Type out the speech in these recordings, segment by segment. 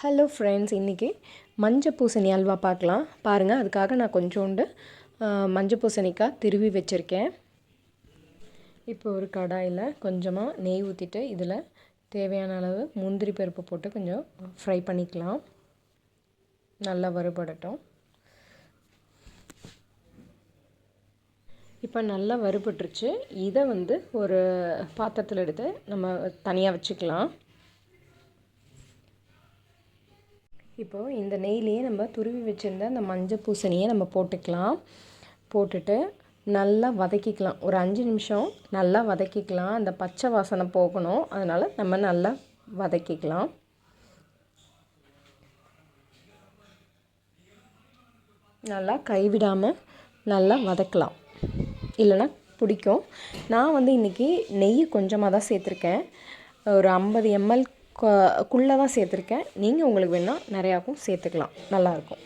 Hello friends, இன்றைக்கி மஞ்சள் பூசணி அல்வா பார்க்கலாம். பாருங்கள், அதுக்காக நான் கொஞ்சோண்டு மஞ்சள் பூசணிக்காய் திருவி வச்சுருக்கேன். இப்போ ஒரு கடாயில் கொஞ்சமாக நெய் ஊற்றிட்டு இதில் தேவையான அளவு முந்திரி பருப்பு போட்டு கொஞ்சம் ஃப்ரை பண்ணிக்கலாம். நல்லா வறுபடட்டும். இப்போ நல்லா வறுபட்டுருச்சு. இதை ஒரு பாத்திரத்தில் எடுத்து நம்ம தனியாக வச்சுக்கலாம். இப்போது இந்த நெய்லேயே நம்ம துருவி வச்சுருந்த அந்த மஞ்சள் பூசணியை நம்ம போட்டுக்கலாம். போட்டுட்டு நல்லா வதக்கிக்கலாம். ஒரு 5 நிமிஷம் நல்லா வதக்கிக்கலாம். அந்த பச்சை வாசனை போகணும். அதனால் நம்ம நல்லா வதக்கிக்கலாம். நல்லா கைவிடாமல் நல்லா வதக்கலாம், இல்லைன்னா பிடிக்கும். நான் இன்றைக்கி நெய் கொஞ்சமாக தான் சேர்த்துருக்கேன். ஒரு 50 ml குள்ளே தான் சேர்த்துருக்கேன். நீங்கள் உங்களுக்கு வேணால் நிறையாவும் சேர்த்துக்கலாம், நல்லாயிருக்கும்.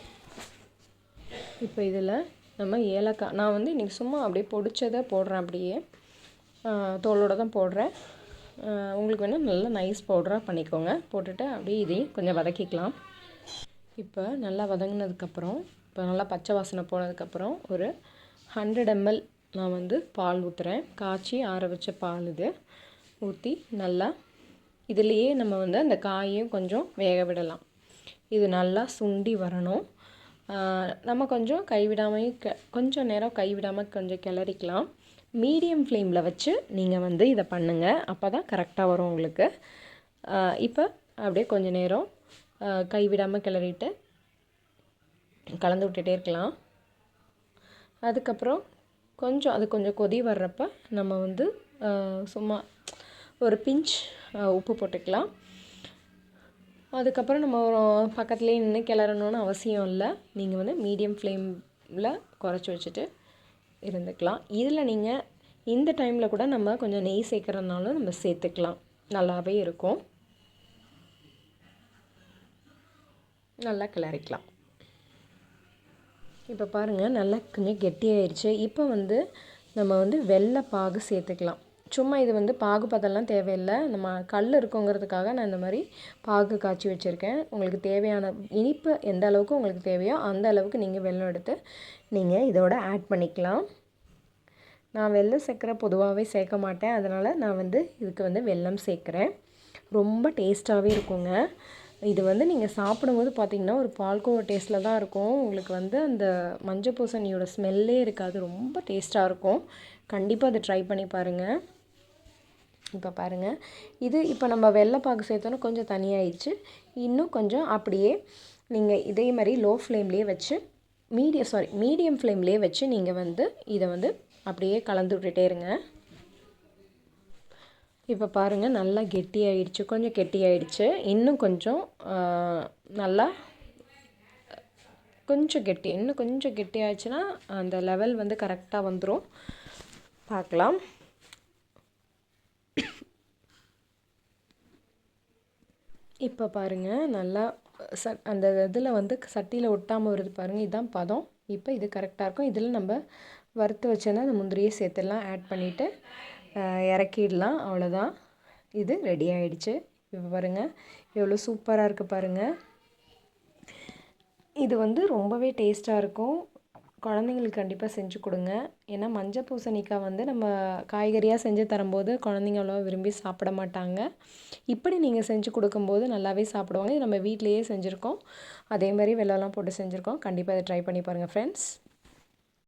இப்போ இதில் நம்ம ஏலக்காய், நான் இன்றைக்கி சும்மா அப்படியே பொடிச்சதை போடுறேன். அப்படியே தோலோடு தான் போடுறேன். உங்களுக்கு வேணால் நல்லா நைஸ் பவுடராக பண்ணிக்கோங்க. போட்டுட்டு அப்படியே இதையும் கொஞ்சம் வதக்கிக்கலாம். இப்போ நல்லா வதங்கினதுக்கப்புறம், இப்போ நல்லா பச்சை வாசனை போனதுக்கப்புறம் ஒரு 100 ml நான் பால் ஊற்றுறேன். காய்ச்சி ஆற வச்ச பால் இது ஊற்றி நல்லா இதுலேயே நம்ம அந்த காயையும் கொஞ்சம் வேக விடலாம். இது நல்லா சுண்டி வரணும். நம்ம கொஞ்சம் கைவிடாமல் கொஞ்சம் நேரம் கைவிடாமல் கொஞ்சம் கிளறிக்கலாம். மீடியம் ஃப்ளேமில் வச்சு நீங்கள் இதை பண்ணுங்கள். அப்போ தான் கரெக்டாக வரும் உங்களுக்கு. இப்போ அப்படியே கொஞ்சம் நேரம் கைவிடாமல் கிளறிட்டு கலந்து விட்டுட்டே இருக்கலாம். அதுக்கப்புறம் அது கொஞ்சம் கொதி வர்றப்ப நம்ம சும்மா ஒரு பிஞ்ச் உப்பு போட்டுக்கலாம். அதுக்கப்புறம் நம்ம பக்கத்துலேயே நின்று கிளறணுன்னு அவசியம் இல்லை. நீங்கள் மீடியம் ஃப்ளேமில் குறைச்சி வச்சுட்டு இருந்துக்கலாம். இதில் நீங்கள் இந்த டைமில் கூட நம்ம கொஞ்சம் நெய் சேர்க்குறதுனாலும் நம்ம சேர்த்துக்கலாம், நல்லாவே இருக்கும். நல்லா கிளறிக்கலாம். இப்போ பாருங்கள், நல்லா கொஞ்சம் கெட்டியாயிடுச்சு. இப்போ நம்ம வெள்ளை பாகு சேர்த்துக்கலாம். சும்மா இது பாகுபதெல்லாம் தேவையில்லை. நம்ம கல் இருக்குங்கிறதுக்காக நான் இந்த மாதிரி பாகு காய்ச்சி வச்சுருக்கேன். உங்களுக்கு தேவையான இனிப்பு எந்த அளவுக்கு உங்களுக்கு தேவையோ அந்த அளவுக்கு நீங்கள் வெல்லம் எடுத்து நீங்கள் இதோட ஆட் பண்ணிக்கலாம். நான் வெல்லம் சேர்க்குற பொதுவாகவே சேர்க்க மாட்டேன். அதனால் நான் இதுக்கு வெல்லம் சேர்க்குறேன். ரொம்ப டேஸ்ட்டாகவே இருக்குங்க. இது நீங்கள் சாப்பிடும்போது பார்த்திங்கன்னா ஒரு பால்கோவா டேஸ்ட்டில் தான் இருக்கும். உங்களுக்கு அந்த மஞ்சள் பூசணியோட ஸ்மெல்லே இருக்காது. ரொம்ப டேஸ்ட்டாக இருக்கும். கண்டிப்பாக அதை ட்ரை பண்ணி பாருங்கள். இப்போ பாருங்கள், இப்போ நம்ம வெள்ளைப்பாகு சேர்த்தோன்னா கொஞ்சம் தனியாகிடுச்சு. இன்னும் கொஞ்சம் அப்படியே நீங்கள் இதே மாதிரி லோ ஃப்ளேம்லேயே வச்சு மீடியம் ஃப்ளேம்லேயே வச்சு நீங்கள் இதை அப்படியே கலந்து விட்டுட்டே இருங்க. இப்போ பாருங்கள், நல்லா கெட்டியாகிடுச்சு. கொஞ்சம் கெட்டியாகிடுச்சு. இன்னும் கொஞ்சம் நல்லா இன்னும் கொஞ்சம் கெட்டியாகிடுச்சுன்னா அந்த லெவல் கரெக்டாக வந்துடும். பார்க்கலாம். இப்போ பாருங்கள், நல்லா அந்த இதில் சட்டியில் ஒட்டாமல் வருது பாருங்கள். இதுதான் பதம். இப்போ இது கரெக்டாக இருக்கும். இதில் நம்ம வறுத்து வச்சோன்னா அந்த முந்திரியை சேர்த்துலாம் ஆட் பண்ணிவிட்டு இறக்கிடலாம். அவ்வளோதான், இது ரெடி ஆகிடுச்சு. இப்போ பாருங்கள் எவ்வளோ சூப்பராக இருக்குது பாருங்கள். இது ரொம்பவே டேஸ்ட்டாக இருக்கும். குழந்தைங்களுக்கு கண்டிப்பாக செஞ்சு கொடுங்க. ஏன்னா மஞ்சள் பூசணிக்காய் நம்ம காய்கறியாக செஞ்சு தரும்போது குழந்தைங்க அவ்வளோவா விரும்பி சாப்பிட மாட்டாங்க. இப்படி நீங்கள் செஞ்சு கொடுக்கும்போது நல்லாவே சாப்பிடுவாங்க. இது நம்ம வீட்டிலையே செஞ்சுருக்கோம். அதே மாதிரி வெல்லம்லாம் போட்டு செஞ்சுருக்கோம். கண்டிப்பாக இதை ட்ரை பண்ணி பாருங்கள் ஃப்ரெண்ட்ஸ்.